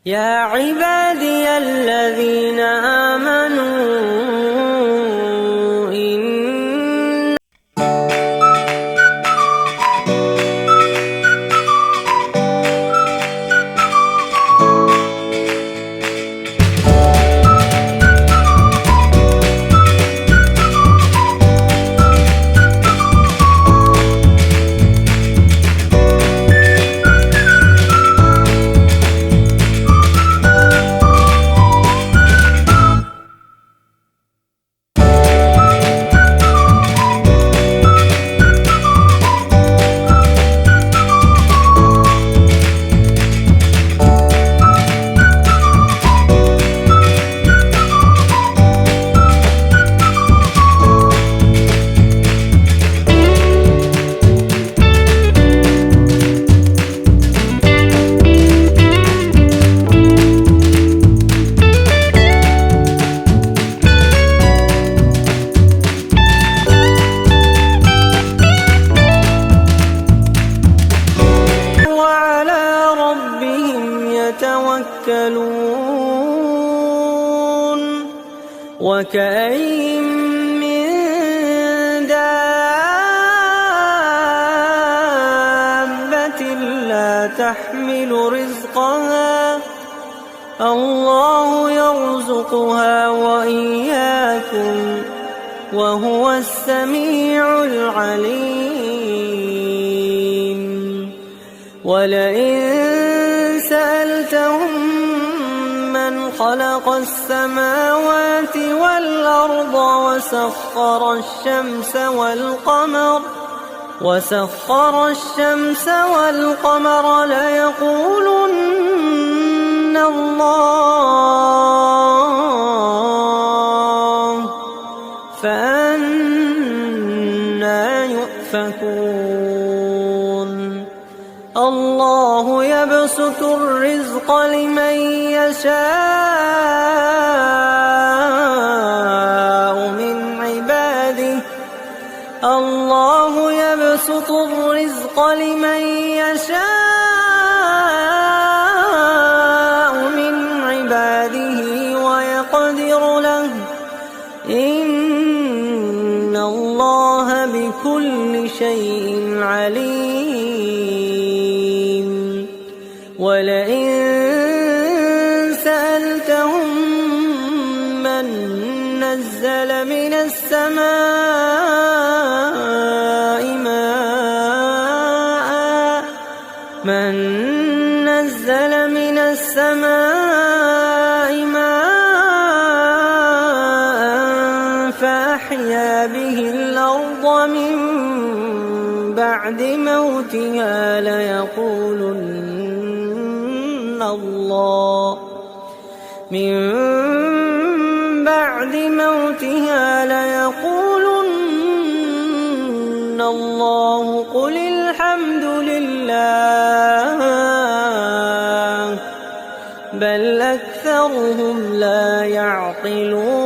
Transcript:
يا عبادي الذين آمنوا يتوكلون وكأين من دابة لا تحمل رزقها الله يرزقها وإياكم وهو السميع العليم. ولئن سألتهم من خلق السماوات والأرض وسخر الشمس والقمر ليقولن الله فأنى يؤفكون. الله يبسط الرزق لمن يشاء من عباده يبسط الرزق لمن يشاء من عباده ويقدر له إن الله بكل شيء عليم. ولئن سألتهم من نزل من السماء ماء فأحيا به الأرض من بعد موتها ليقولن الله قل الحمد لله بل أكثرهم لا يعقلون.